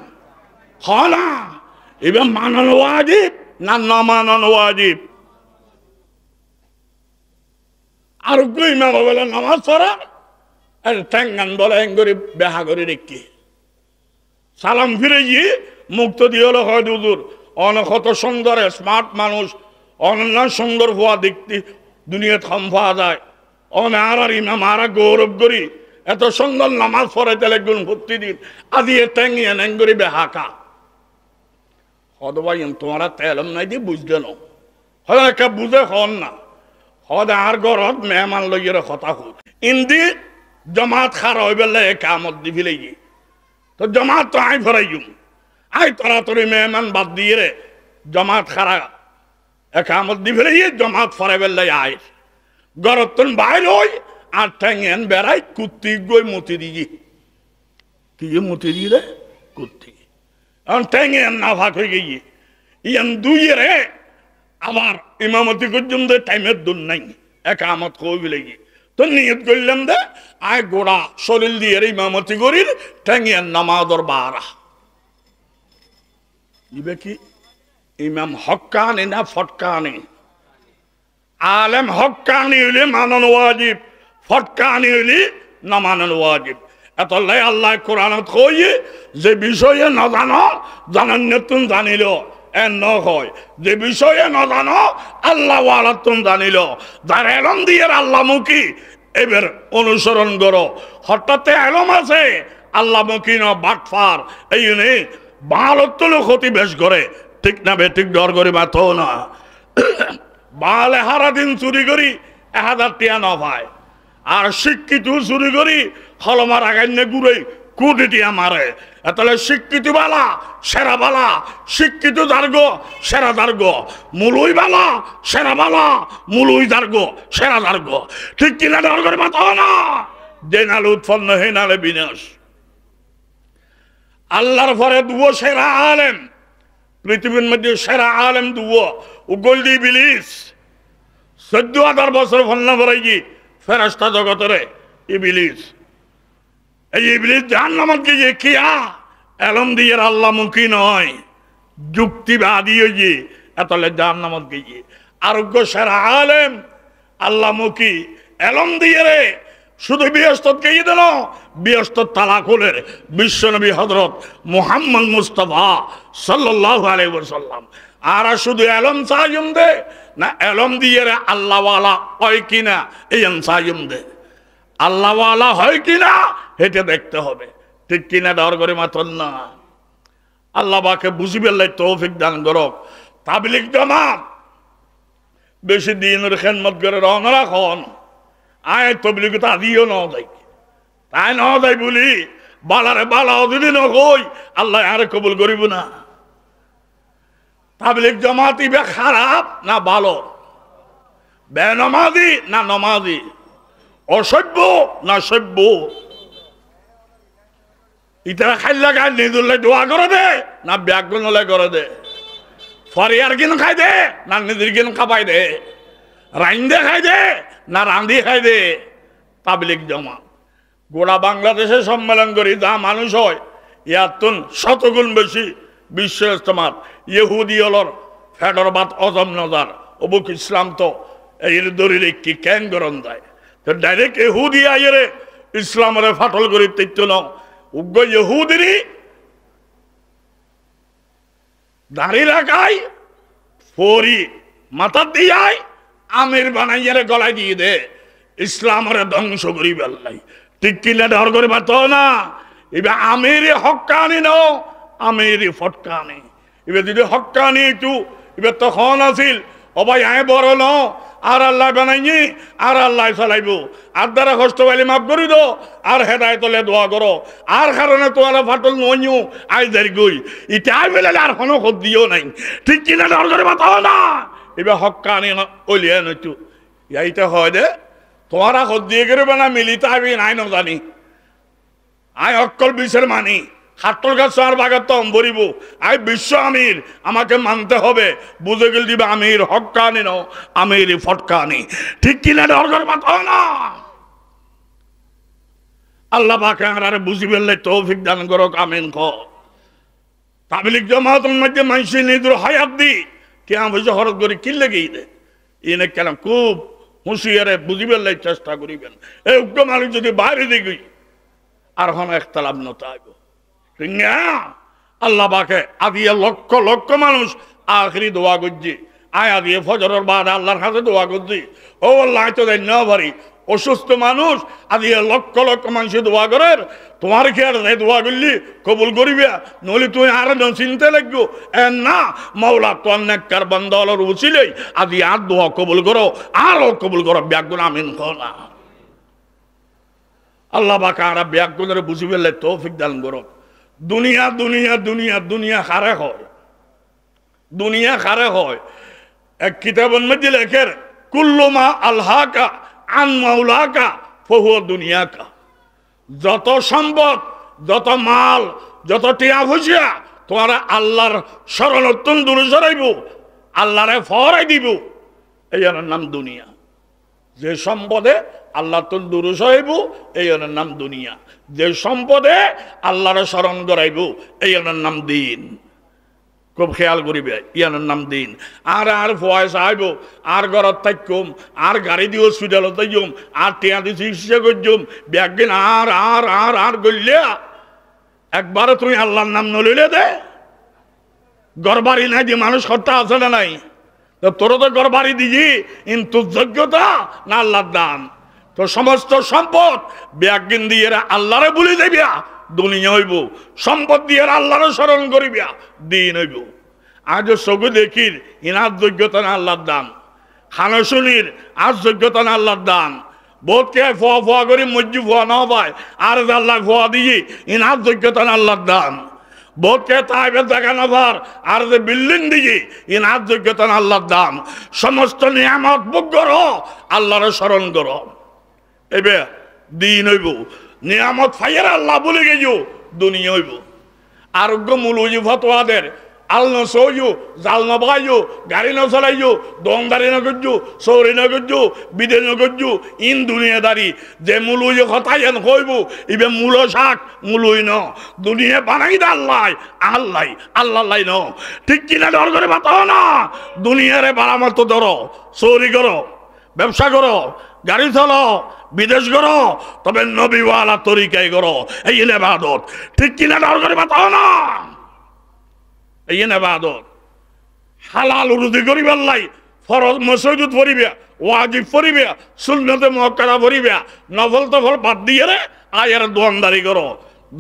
হ না ইবে মানন ওয়াজিব না নমানন ওয়াজিব। আর ইমাম বলে নামাজ পড়া আর ঠ্যাঙ্গান বলে এঙ্গরি বেহা করে রেখে সালাম ফিরে গিয়ে মুক্ত দিয়ে হলো হয় দুদুর অনেক কত সুন্দর স্মার্ট মানুষ অনন্য সুন্দর হওয়া দেখতে দুনিয়া থম পাওয়া যায় অনে আর ইমাম আর গৌরব করি এত সুন্দর নামাজ পড়ে তাহলে গুণ প্রতিদিন আদিয়ে ট্যাঙ্গিয়ে নেঙ্গরি বেহাকা হদ ভাই তোমারা তেলম নাই দিয়ে বুঝতে নাও হয়তো একা বুঝে হন না হদ আর ঘরত মেহমান লইয়ের কথা হোক ইন্দি জমাত খার হয়ে বেলে কামত দি ফেলে গিয়ে তো জমাত তো আই ভরাইম আই তাড়াতাড়ি মেহমান বাদ দিয়ে রে জমাত খারা একামত দি ফেলে গিয়ে জমাত ফরে বেলে আয় ঘরত তুন বাইর হই আর ঠ্যাঙ্গেন বেড়াই কুত্তি গই মতি দিয়ে কি মতি দিয়ে রে কুত্তি এখন ঠ্যাঙ্গেন না ভাগ হয়ে গিয়ে ইয়ান দুইয়ে রে আবার ইমামতি পর্যন্ত টাইমের দূর নাই একামত কই বলে গিয়ে তো নিয়ত করলাম দে আয় গোড়া শরীর দিয়ে ইমামতি করির ঠ্যাঙ্গিয়ান নামাজর বারা ইবে কি ইমাম হক্কানি না ফটকানি আলেম হক্কানি হইলে মানন ওয়াজিব ফটকানি হইলে না মানন ওয়াজিব এত লাই আল্লাহ কোরআনত কইয়ে যে বিষয়ে না জানো জানান নতুন জানিল এ নয় যে বিষয়ে না জানো আল্লাহ ওয়ালাতুন জানিল যার এলম দিয়ে আল্লাহ মুখী এবার অনুসরণ করো হঠাৎ এলম আছে আল্লাহ মুখী ন বাটফার এই নেই বালত্তল ক্ষতি বেশ করে ঠিক না বে ঠিক ডর করে মাথো না বালে হারা দিন চুরি করি 1000 টিয়া ন ভাই আর শিক্ষিত চুরি করি হলমার আগাইনে ঘুরে কোটি টিয়া মারে তাহলে শিক্ষিত বালা সেরা বালা শিক্ষিত দার্গ সেরা দার্গ মুলুই বালা সেরা বালা মুলুই দার্গ সেরা দার্গ ঠিক কিনা ডর করে মাথো না যে নালে উৎপন্ন হে নালে বিনাশ আল্লাহর পরে দুও সেরা আলেম পৃথিবীর মধ্যে সেরা আলেম দুও উগল দি ইবলিস 14,000 বছর ফন্না ভরাই গি ফেরেশতা জগতরে ইবলিস এই ইবলিস জাহান্নামত গিয়ে কিয়া এলম দিয়ে আল্লাহ মুখী নয় যুক্তিবাদী হয়ে এতলে জাহান্নামত গিয়ে আরোগ্য সেরা আলেম আল্লাহ মুখী এলম দিয়ে রে শুধু বৃহস্পত কে দিল বৃহস্পত তালাকুলের বিশ্বনবী হযরত মুহাম্মদ মুস্তাফা সাল্লাল্লাহু আলাইহি ওয়াসাল্লাম আর শুধু এলম সাইম দে না এলম দিয়ে রে আল্লাহ ওয়ালা হয় কিনা এই সাইম দে আল্লাহ ওয়ালা হয় কিনা এটা দেখতে হবে ঠিক কিনা ডর করে মাত্র না আল্লাহ পাকে বুঝিবে তৌফিক দান করক তাবলীগ জামাত বেশি দিনের খেদমত করে রওনা রাখন আয় তবলিগ তা দিও ন যাই তাই ন যাই বলি বালারে বালা যদি নই আল্লাহ আর কবুল করিব না। তাবলিগ জামাত ইবে খারাপ না ভালো, বেনমাজি না নমাজি, অসভ্য না সভ্য? ইতারা খাইলা গাই নিজুল্লাই দোয়া করে দে না ব্যাগুন করে দে, ফরিয়ার কিন খাই দে না নিজের কিন খাবাই দে, রাইন্দে খাই দে না রান্ধি খাই দে। তাবলিগ জামাত গোড়া বাংলাদেশে সম্মেলন করি যা মানুষ হয় ইয়ার তুন শতগুণ বেশি বিশ্ব ইস্তেমাত ইহুদি অলর ফেডরবাদ অজম নজার অবুক ইসলাম তো এর দরিরে কি ক্যাং গরম যায় তো ডাইরেক্ট ইহুদি আইরে ইসলামের ফাটল করি তৈত্য ন উগ্র ইহুদিরই দাঁড়ি রাখাই ফরি মাথা দিয়াই আমির বানাইয়ারে গলায় দিয়ে দে ইসলামের ধ্বংস করি বেল্লাই ঠিক কিনা ডর করে পারত না। এবার আমির হক্কানি ন আমির ফটকানি এবার যদি হক্কানি একটু এবার তখন আছিল অবাই আয় বড় ন আর আল্লাহ বানাইনি আর আল্লাহ চালাইব আর দ্বারা কষ্ট পাইলে মাফ করি দো আর হেদায় তলে দোয়া করো আর কারণে তোমার ফাটল নইও আই দেরি গই ইটা আই বেলে আর কোনো খোঁজ দিও নাই ঠিক কিনা ডর করে পারত না। এবার হক্কানি ওলিয়া নইতু এইটা হয় দে তোমারা খোঁজ দিয়ে করবে না মিলিতে আবি নাই ন জানি আয় অক্কল বিশ্বের মানি হাটল গাছ আর বাগাত অম্বরিব আই বিশ্ব আমির আমাকে মানতে হবে বুঝে গেল দিবে আমির হক্কানি ন আমির ফটকানি ঠিক কিনা ডর করে পাত না। আল্লাহ পাকে আর বুঝি ফেললে তৌফিক দান করো আমিন খ। তাবলিগ জামাতের মধ্যে মানুষ নিজের হায়াত দি কে বুঝে হরত করে কি লেগেই দে এনে কেন খুব হুঁশিয়ারে বুঝি ফেললে চেষ্টা করিবেন এই উগ্র মানুষ যদি বাইরে দিকে আর হন একতলাপ নতাইব আল্লাহ পাকে আদিয়ে লক্ষ লক্ষ মানুষ আখরি দোয়া করছি আয় আদিয়ে ফজরের বাদ আল্লাহর কাছে দোয়া করছি ও আল্লাহ তো দেন না পারি অসুস্থ মানুষ আদিয়ে লক্ষ লক্ষ মানুষ দোয়া করেন তোমার কি আর দোয়া করলি কবুল করিবে নইলে তুই আর চিনতে লাগবো না মাওলা তোর নেককার বান্দার উচিলেই আদি আর দোয়া কবুল করো আরো কবুল করো ব্যাগুন আমিন না। আল্লাহ পাকে আর ব্যাগুনের বুঝি ফেললে তৌফিক দান করো। দুনিয়া দুনিয়া দুনিয়া দুনিয়া খারে হয় দুনিয়া খারে হয় এক কিতাবের মধ্যে লেখের কুল্লুমা আল্লাহকা আন মাওলাকা ফহুয়া দুনিয়াকা যত সম্পদ যত মাল যত টিয়া ভুজিয়া তোমারা আল্লাহর শরণার্থন দূরে সরাইব আল্লাহরে ফরাই দিব এই নাম দুনিয়া। যে সম্পদে আল্লাহ তো দূরে সরাইব এই নাম দুনিয়া, যে সম্পদে আল্লাহরে স্মরণ করাইব এই নাম দিন। খুব খেয়াল করিবে ইয়ানোর নাম দিন। আর আর পয়সা আইব আর ঘরত থাকুম আর গাড়ি দিয়ে হসপিটালত যাইম আর টিয়া দিয়ে চিকিৎসা করছুম ব্যাগিন আর আর আর আর গলিয়া একবারে তুমি আল্লাহর নাম নলিলে দে গড়বাড়ি নাই যে মানুষ খরচা আছে না নাই তো তোর তো গড়বাড়ি দিজি কিন্তু যোগ্যতা না আল্লাহর দান তো সমস্ত সম্পদ ব্যাগিন দিয়ে আল্লাহরে বলে দেবিয়া দুনিয়া হইব সম্পদ দিয়ে আল্লাহরে স্মরণ করিবিয়া দিন হইব। আজ চকু দেখির ইনার যোগ্যতা না আল্লাহর দান, খানো শুনির আর যোগ্যতা না আল্লাহর দান, বহুত কে ফোয়া ফোয়া করি মজ্জি ফোয়া না পায় আর আল্লাহ ফোয়া দিয়ে ইনার যোগ্যতা না আল্লাহর দান, বহুত কে তাইবের দেখা না পার আর যে বিল্ডিং দিয়ে ইনার যোগ্যতা না আল্লাহর দান। সমস্ত নিয়ামত ভোগ করো আল্লাহরে স্মরণ করো এবে দিন হইব। নিয়ামত ফাইয়ার আল্লাহ বলে গেছো দুনিয়া হইব। আরোগ্য মূল হইব ফতোয়াদের আল নসইও জাল নবাইও গাড়ি ন চলাইও দমদারি ন করছো চৌরি ন করছো বিদে ন করছো ইন দুনিয়াদারি যে মূল হইব হতাইন হইব ইবে মূল শাক মূল হই ন দুনিয়া বানাই দা আল্লাহ আল্লাহ আল্লাহ ন ঠিক কিনা ডর করে বাতাও না দুনিয়ারে বারামত ধরো চৌরি করো ব্যবসা করো গাড়ি চলো বিদেশ করো তবে নবীওয়ালা তরিকায় করো এই ইবাদত ঠিক কিনা ডর করে বাতাও না এই ইবাদত হালাল রুজি করিবার লাই ফরজ মসজিদ পড়িবে ওয়াজিব পড়িবে সুন্নতে মুআক্কাদা পড়িবে নফল তো ফল বাদ দিয়ে রে আয়ের দোয়ানদারি করো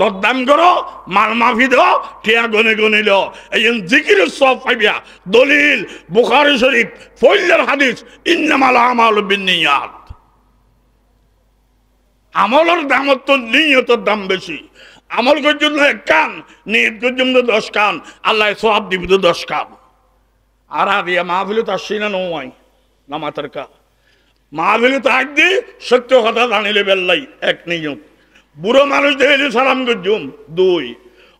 দরদাম করো, মাল মাফি দাও, টিয়া গনে গনে লো, এই জিকিরের সব পাইবিয়া। দলিল বুখারী শরীফ ফইলের হাদিস, ইন্নামাল আমালু বিন্নিয়াত। আমলের দাম তো নিয়তের দাম বেশি। আমল করজন্য 1 কান, নিয়ত করজন্য 10 কান, আল্লাহ সওয়াব দিবে তো 10 কান। আর দিয়া মাহফিলে তো আসছি না নয় নামাতের কা মাহফিলে তো একদি সত্য কথা জানিলে বেল্লাই 1 নিয়ত। বুড়ো মানুষ দেখলে সালাম করজুম 2,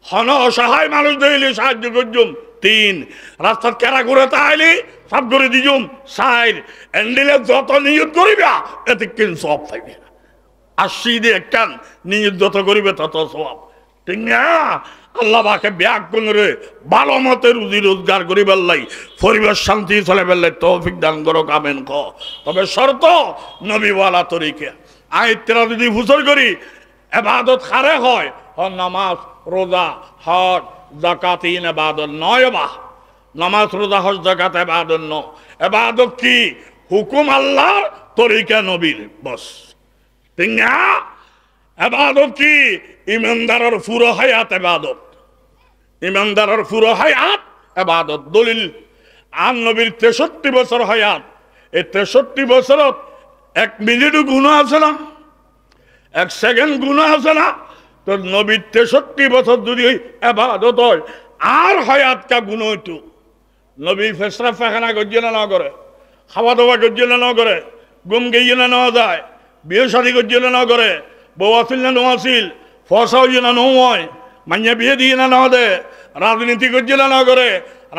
হন অসহায় মানুষ দেখলে সাহায্য করজুম 3, রাস্তার কেরা করে তাইলে সব করে দিজুম 4। এন্ডিলে যত নিয়ত করিবা এতে কিন্তু সব থাকবে। আসছি দিয়ে 1 কান, নিয়ত যত করিবে তত সওয়াব। ঠিক না? আল্লাহ পাকে ব্যাগ করে ভালো মতে রুজি রোজগার করি বেল্লাই, পরিবার শান্তি চলে বেল্লাই তৌফিক দান করো, আমিন ক। তবে শর্ত নবীওয়ালা তরিকা। আইতেরা যদি ফুসর করি ইবাদত খারে হয়, নামাজ রোজা হজ যাকাত ইবাদত নয়। বা নামাজ রোজা হজ যাকাত ইবাদত নয়। ইবাদত কি? হুকুম আল্লাহর, তরিকা নবীর, বস। ঠিক না? ইবাদত কি? ইমানদারের পুরো হায়াত ইবাদত। ইমানদারের পুরো হায়াত ইবাদত। দলিল আন নবীর 63 বছর হায়াত। এই 63 বছরত 1 মিনিটও গুনাহ আছে না, 1 সেকেন্ড গুনাহ আছে না? তো নবীর 63 বছর যদি ইবাদত হয়, আর হায়াত কা গুণ হইতো। নবী ফেসরা ফাখানা গজ্জে না করে, খাওয়া দাওয়া গজ্জে না করে, গুম গিয়ে না নেওয়া যায়, বিয়ে শাদী গজ্জে না করে, বউ আসিল না নো আসিল, ফসা হইয়ে না নো হয়, মাইয়া বিয়ে দিয়ে না নেওয়া দে, রাজনীতি গজ্জে না করে,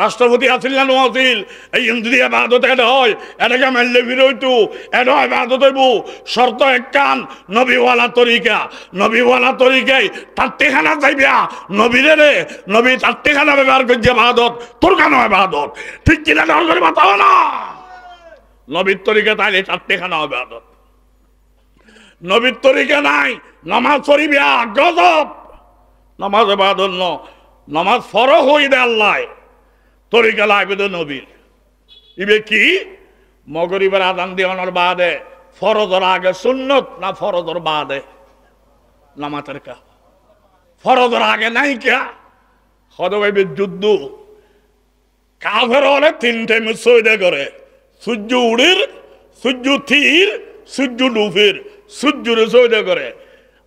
রাষ্ট্রপতি আসিল না নো আসিল। এই যদি ইবাদত এটা হয়, এটাকে মানলে বিরোধ, এটা ইবাদত হইব। শর্ত 1 কান, নবীওয়ালা তরিকা। নবীওয়ালা তরিকায় তাত্তিখানা যাইবা নবীরে রে, নবী তাত্তিখানা ব্যবহার করছে ইবাদত, তোর কেন ইবাদত? ঠিক কিনা দর করে বাতাও না। নবীর তরিকা তাইলে তাত্তিখানা ইবাদত। নবীর তরিকা নাই, নামাজ পড়িবা গজব। নামাজ ইবাদত ন, নামাজ ফরজ হই দে আল্লাহ, তরিকা লাগবে তো নবীর। ইবে কি? মগরিবের আযান দিওয়ানোর বাদে ফরজের আগে সুন্নত না ফরজের বাদে? নামাজের কা ফরজের আগে নাই কে? হদবাইবে যুদ্ধ কাফের হলে 3 টাইম সৈদে করে, সূর্য উড়ির, সূর্য থির, সূর্য ডুবির, সূর্যরে সৈদে করে।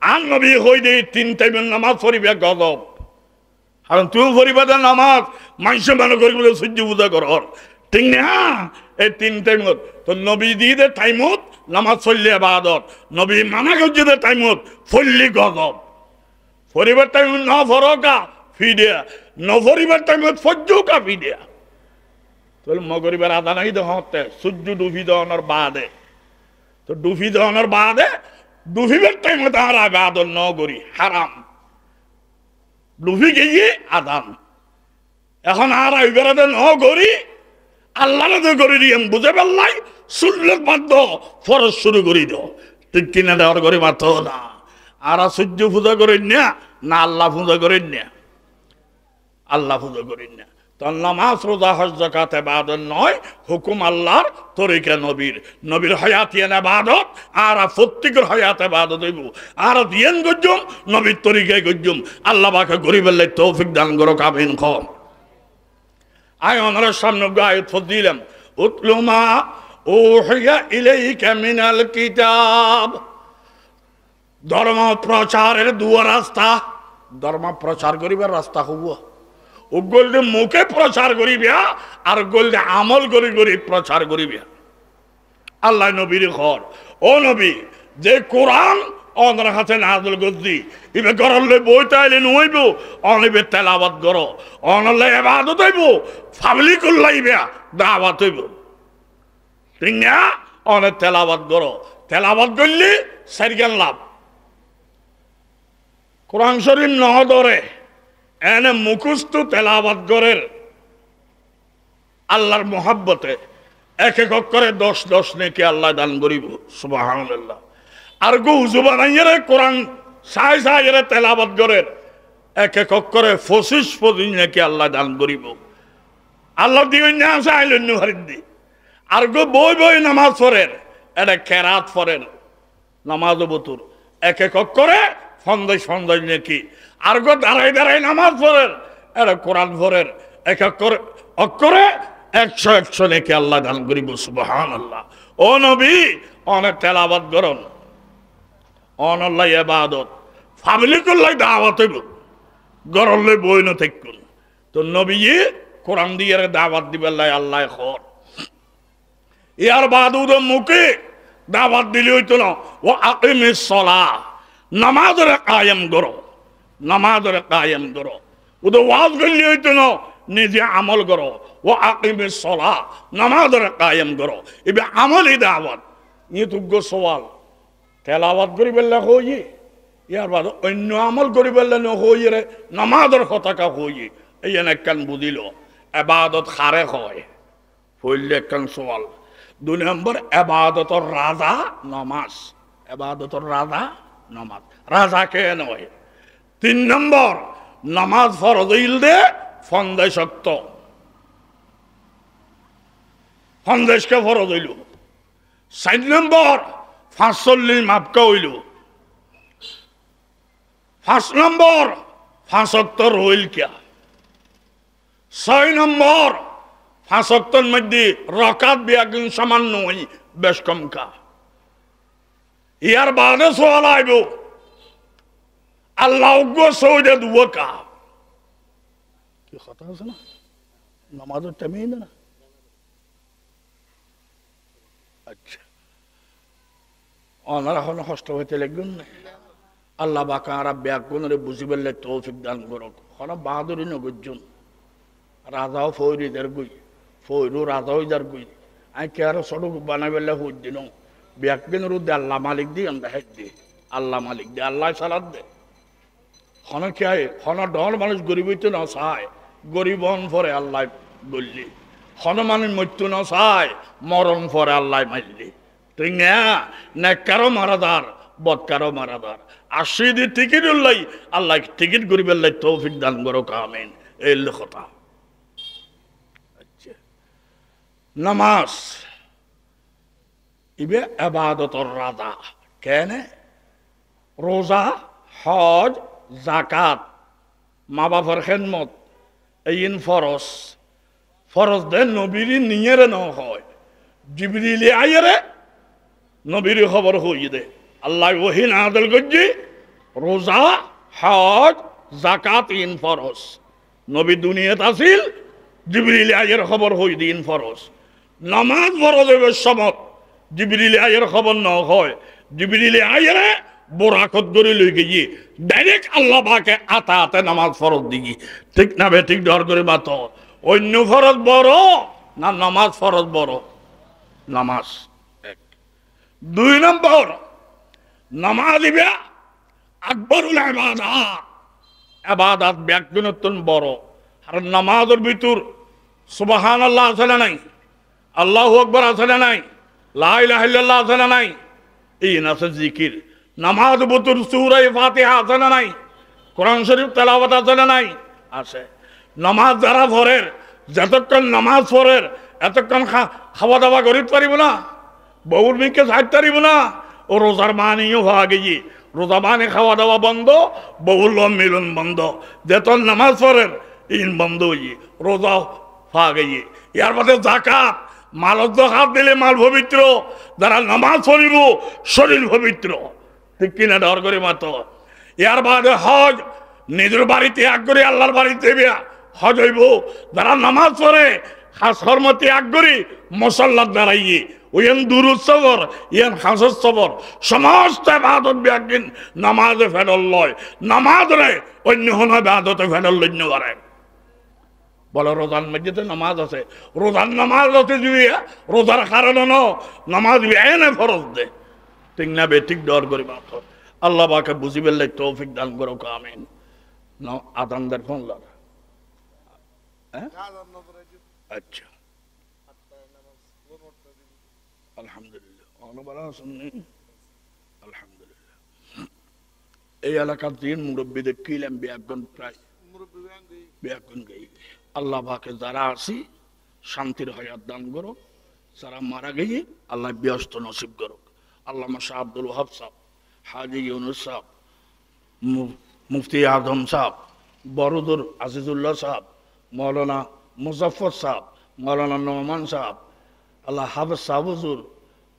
আর নবী হই দে 3 টাইমের নামাজ পড়িবে গজব। কারণ তুমি পড়িবে নামাজ মানুষে মনে করি বলে সূর্য পূজা কর, ঠিক না? এই 3 টাইমত তো নবী দিয়ে টাইমত নামাজ পড়লে ইবাদত, নবী মানা করছে টাইমত পড়লি গজব। পরিবার টাইম ন ফরকা ফিডিয়া, ন পরিবার টাইমত ফজ্জুকা ফিডিয়া। তাহলে মগরিবের আদা নাই তো হতে সূর্য ডুবি দেওয়ানোর বাদে, তো ডুবি দেওয়ানোর বাদে ডুবিবার টাইমত আর ইবাদত ন করি হারাম। ডুবি গিয়ে আদান এখন আর ইবাদত ন করি, আল্লাহরে তো করে দিয়ে বুঝে পারলাই, সুন্নত বাধ্য ফরজ শুরু করি দাও। ঠিক কিনা দেওয়ার করে মাত্র না। আর সূর্য পূজা করেন না, না আল্লাহ পূজা করেন না? আল্লাহ পূজা করেন না। তো নামাজ রোজা হজ যাকাত ইবাদত নয়, হুকুম আল্লাহর, তরিকা নবীর। নবীর হায়াত ইয়ান ইবাদত, আর প্রত্যেকের হায়াত ইবাদত হইব। আর দিয়েন গজ্জুম নবীর তরিকায় গজ্জুম। আল্লাহ পাকে গরিবের লাই তৌফিক দান করো, আমিন ক। আয় ওনার সামনে আয়াত ফদিলাম, উতলু মা উহিয়া ইলাইকা মিনাল কিতাব। ধর্ম প্রচারের 2 রাস্তা। ধর্ম প্রচার করিবার রাস্তা হব, ও গলদে মুখে প্রচার করিবা, আর গলদে আমল করি করি প্রচার করিবা। আল্লাহ নবীর ঘর, ও নবী যে কোরআন অনর হাতে নাজল করছি, ইবে গরলে বই তাইলে নইব, অনিবে তেলাওয়াত করো, অনলে ইবাদত হইব, পাবলিক লাইবে দাওয়াত হইব। ঠিক না? অনে তেলাওয়াত করো, তেলাওয়াত করলে সারিগান লাভ। কোরআন শরীফ ন ধরে এনে মুখস্থ তেলাওয়াত করের আল্লাহর মোহাব্বতে 1 অক্ষরে 10 নেকি আল্লাহ দান করিব, সুবহানাল্লাহ। আর গো জুবানাইরে কোরআন সাই সাইরে তেলাওয়াত করের 1 অক্ষরে 25 নেকি আল্লাহ দান করিব। আল্লাহ দিও না চাইলেন নুহারিদি। আর গো বই বই নামাজ পড়ের, এটা কেরাত পড়ের নামাজ বতুর 1 অক্ষরে সন্দেশ সন্দেশ নাকি আর গো দাঁড়াই দাঁড়াই নামাজ পড়েন এরা কোরআন পড়েন এক এক করে অক্ষরে 100 নাকি আল্লাহ দান করিব সুবহানাল্লাহ। ও নবী অনেক তেলাওয়াত করুন অনল্লাহ ইবাদত ফাবলিকুল্লাহ দাওয়াত হইব গরলে বই না থাকুন তো নবী কোরআন দিয়ে দাওয়াত দিবেল্লাহ আল্লাহ খর ইয়ার বাদুদ মুখে দাওয়াত দিলে হইতো না ও আকিমিস সালাহ নামাজের কায়েম করো নামাজের কায়েম করো ওদের ওয়াজ করলে হইতো না নিজে আমল করো ও আকিমিস সালাহ নামাজের কায়েম করো এবে আমলি দাওয়াত ইয়ে তুগ্য সওয়াল তেলাওয়াত করি বেল্লা হই ইয়ার বাদ অন্য আমল করি বেল্লা ন হই রে নামাজের কথা কা হই এই একখান বুঝিল ইবাদত খারে হয় হইলে একখান সওয়াল 2 নম্বর ইবাদতর রাজা নামাজ ইবাদতর রাজা নামাজ রাজা কে নয় 3 নম্বর নামাজ ফরজ হইল দে ফন্দেশ শক্ত ফন্দেশকে ফরজ হইল 4 নম্বর 45 মাপকা হইল 5 নম্বর 5 ওয়াক্ত রইল কিয়া 6 নম্বর 5 ওয়াক্তের মধ্যে রাকাত বিয়াগুন সামান্য হই বেশ কম কা ইয়ার বাদে সওয়াল আইব আল্লাহ গো সৌদে দুয়া কা কি কথা আছে না নামাজের টাইমে না আচ্ছা ওনারা হন কষ্ট হইতে লাগবেন না আল্লাহ বাকা রাব্বে আগুনরে বুঝিবেলে তৌফিক দান করুক হন বাহাদুরি নগজন রাজাও ফৌরিদের গুই ফৌরু রাজাও যার গুই আই কেয়ার সড়ক বানাবেলে হুদ দিন ব্যাকবিন রুদ্দে আল্লাহ মালিক দি আমরা হেদ দি আল্লাহ মালিক দি আল্লাহ সালাদ দে হন কে আয় হন ডর মানুষ গরিব হইতে না চায় গরিব হন পরে আল্লাহ বললি হন মানুষ মৃত্যু না চায় মরণ পরে আল্লাহ মারলি ঠিক না নেকারও মারাদার বদকারও মারাদার আশিদি টিকিট উল্লাই আল্লাহ টিকিট গরিবেল্লাই তৌফিক দান করো আমিন এই কথা নামাজ ইবে ইবাদতর রাজা কেন রোজা হজ যাকাত মা বাবার খেদমত এইন ফরজ ফরজ দে নবীর নিয়েরে ন হয় জিবরিলে আইরে নবীর খবর হই দে আল্লাহ ওহি নাযিল করজি রোজা হজ যাকাত ইন ফরজ নবী দুনিয়াত আসিল জিবরিলে আইরে খবর হই দিন ফরজ নামাজ ফরজের সমত জিবরিলে আইরে খবর ন হয় জিবরিলে আইরে বোরাকত ধরে লই গিয়ে ডাইরেক্ট আল্লাহ পাকে আতা আতা নামাজ ফরজ দিগি ঠিক না বে ঠিক ডর করে বাত অন্য ফরজ বড় না নামাজ ফরজ বড় নামাজ 2 নম্বর নামাজ ইবে আকবরুল ইবাদাত ইবাদত ব্যক্তিগতন বড় আর নামাজের ভিতর সুবহানাল্লাহ আছে না নাই আল্লাহু আকবার আছে না নাই লা ইলাহা ইল্লাল্লাহ আছে না নাই এই নাছে জিকির নামাজ ভিতর সূরা ফাতিহা আছে না নাই কোরআন শরীফ তেলাওয়াত আছে না নাই আছে নামাজ যারা পড়ের যতক্ষণ নামাজ পড়ের এতক্ষণ খাওয়া দাওয়া করিতে পারিব না বহুর মিকে ছাড়তে পারিব না ও রোজার মানিও হওয়া গিয়ে রোজা মানে খাওয়া দাওয়া বন্ধ বহুল মিলন বন্ধ যেতন নামাজ পড়ের ইন বন্ধ হইয়ে রোজা হওয়া গিয়ে ইয়ার মধ্যে যাকাত মালত হাত দিলে মাল পবিত্র যারা নামাজ পড়িব শরীর পবিত্র ঠিক কিনা ডর করে মাত ইয়ার বাদে হজ নিজের বাড়ি ত্যাগ করে আল্লাহর বাড়িতে হজ হইব যারা নামাজ পড়ে খাস কর্ম ত্যাগ করি মুসল্লার দাঁড়াইয়ে ওইন দুরুদ সবর ইয়ান হাসর সবর সমস্ত ইবাদত বিয়াকিন নামাজে ফেরল লয় নামাজ রে অন্য হন ইবাদতে ফেরল লন্য করে বলে রোজার মধ্যে নামাজ আছে রোজার নামাজ আছে যদি রোজার কারণে নামাজ এনে ফরজ দে ঠিক না বেঠিক ডর করে মাত্র আল্লাহ পাকে বুঝি পেলে তৌফিক দান করো আমিন না আদানদের ফোন লাগ আচ্ছা আলহামদুলিল্লাহ আলহামদুলিল্লাহ এই এলাকার 3 মুরব্বী দেখিলাম ব্যাকরণ প্রায় ব্যাকরণ গাই আল্লাহ পাকে যারা আসি শান্তির হায়াত দান করো যারা মারা গিয়ে আল্লাহ ব্যস্ত নসিব করুক আল্লামা শাহ আব্দুল ওয়াহাব সাহেব হাজী ইউনুস সাহেব মুফতি আজম সাহেব, বরুদুর আজিজুল্লাহ সাহেব, মৌলানা মুজফর সাহেব, মৌলানা নোমান সাহেব, আল্লাহ হাফেজ সাহেব হুজুর,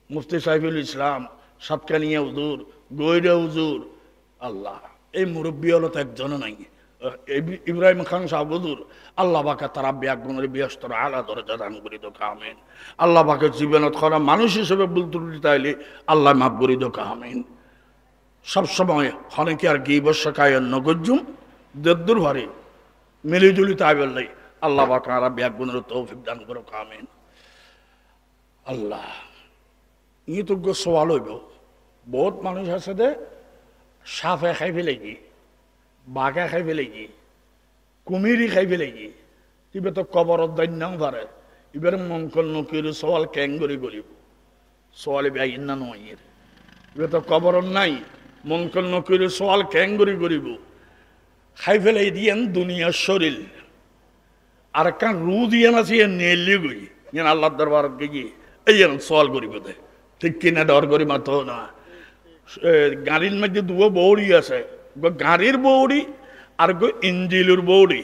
মুফতি সাইফুল ইসলাম, সাতকানিয়া হুজুর, গৈরা হুজুর, আল্লাহ এই মুরব্বী হলো তো একজনও নাই। ইব্রাহিম খান সাহেব হুজুর, আল্লাহ বাকে তারা ব্যাগুণের ব্যস্তর আলা দরজা দান করি তো কামেন। আল্লাহ বাকে জীবনত করা মানুষ হিসেবে ভুল ত্রুটি তাইলে আল্লাহ মাফ করি তো কামেন। সবসময় অনেকে আর কি বর্ষাকায় নগজুম দেদ্দুর ভারে মিলিজুলি তাই বললেই আল্লাহ বাকে আর ব্যাগুণের তৌফিক দান করো কামেন। আল্লাহ ই তোগ্য সওয়াল হইব, বহুত মানুষ আছে দে সাপে খাই ফেলেগি, বাঘে খাই ফেলেগি, কুমিরি খাই ফেলেগি, এবার তো কবরত দান্যাও পারে। এবার মঙ্কল নকির সওয়াল ক্যাঙ্গরি গরিব সওয়ালে ব্যাগিন না নয়, এবার তো কবরত নাই, মঙ্কল নকির সওয়াল ক্যাঙ্গরি গরিব খাই ফেলে দিয়েন দুনিয়ার শরীর আর কান রু দিয়ে আছে নেলি গই যেন আল্লাহ দরবার গিয়ে এই যেন সওয়াল করিব দে, ঠিক কিনা ডর করি মাত্র না। গাড়ির মধ্যে দুটো বৌড়ি আছে, গাড়ির বৌড়ি আর ইঞ্জিলুর বৌড়ি,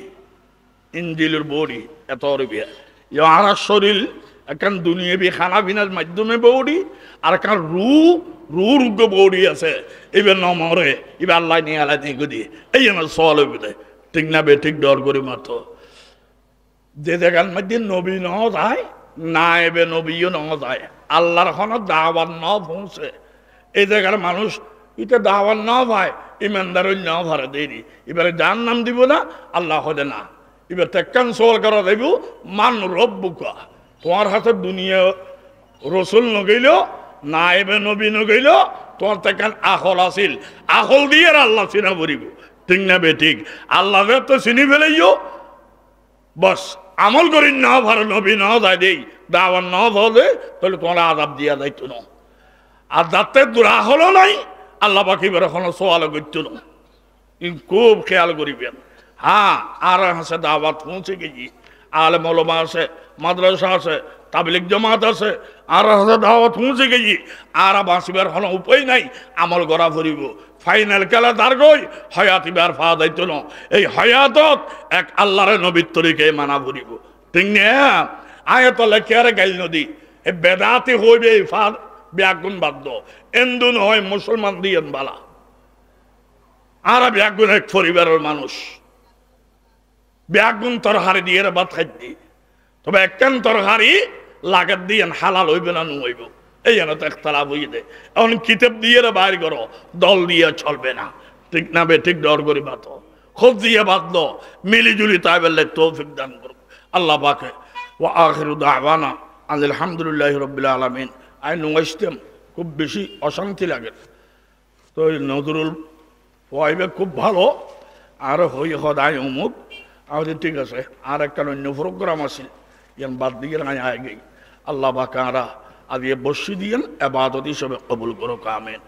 ইঞ্জিলুর বৌড়ি এত বিয়া আর শরীর এখন দুনিয়াবি খানা পিনার মাধ্যমে বৌড়ি আর কার রুগ্য বৌড়ি আছে, এবার নমরে এবার আল্লাহ নিয়ে আল্লাহ নিয়ে গদি এই যেন সওয়াল হইব দে, ঠিক না বে ঠিক ডর করি মাত্র। যে জায়গার মধ্যে নবী ন যায় না এবে নবীও ন যায়, আল্লাহর খন দাওয়াত ন পৌঁছে, এই জায়গার মানুষ এটা দাওয়াত ন পায়, ইমানদার ন ভাড়া দেয়নি, এবারে যার নাম দিব না আল্লাহ হদে না, এবার তেকান সওয়াল করা দেব মান রব্বুকা, তোমার হাতে দুনিয়া রসুল নগইল না এবে নবী নগইল, তোমার তেকান আখল আসিল, আখল দিয়ে আল্লাহ চিনা পড়িব, ঠিক না বে ঠিক। আল্লাহ তো চিনি ফেলাইও বস আমল করি না ভালো নবী ন যায় দেই দাওয়াত ন ভাবে তাহলে তোমার আযাব দিয়া যাইতো না, আর যাতে দুরা হলো নাই আল্লাহ বাকি বের এখন সওয়াল করতো না, খুব খেয়াল করিবেন। হ্যাঁ আর আছে দাওয়াত পৌঁছে গেছি, আলেম ওলামা আছে, মাদ্রাসা আছে, তাবলিগ জামাত আছে, আর আছে দাওয়াত পৌঁছে গেছি, আর বাঁচিবার কোনো উপায় নাই, আমল করা ফুরিব। ফাইনাল খেলা তার গই হয়াতিবার ফা দায়িত্ব ন, এই হয়াতত এক আল্লাহর নবীর তরিকে মানা ফুরিব, ঠিক না? আয়ত লেখিয়ারে গাইল নদী এ বেদাতি হইবে এই ফা ব্যাগুন বাদ্য এন্দুন হয় মুসলমান দিয়েন বালা, আর ব্যাগুন এক পরিবারের মানুষ ব্যাগুন তরহারি দিয়ে ভাত খাইতি, তবে একখান তরহারি লাগাত দিয়ে হালাল হইবে না হইব, এই যেন তো একতলাপ হইয়ে দেয়। এখন কিতাব দিয়ে বাইর করো, দল দিয়ে চলবে না, ঠিক না বে ঠিক ডর করি বাত খোঁজ দিয়ে বাঁধল মিলিজুলি তাই বললে তৌফিক দান করুক আল্লাহ পাকে। ওয়া আখিরু দাওয়ানা আলহামদুলিল্লাহি রাব্বিল আলামিন। আই নুয়াইস্তেম খুব বেশি অশান্তি লাগে তো নজরুল ওয়াইবে খুব ভালো আর হই সদায় অমুক আমাদের ঠিক আছে, আর একটা অন্য প্রোগ্রাম আছে ইয়ান বাদ দিয়ে আয় গেই আল্লাহ পাকে আরা আজ বসি দিয়েন এবাদত হিসেবে কবুল করো, আমিন।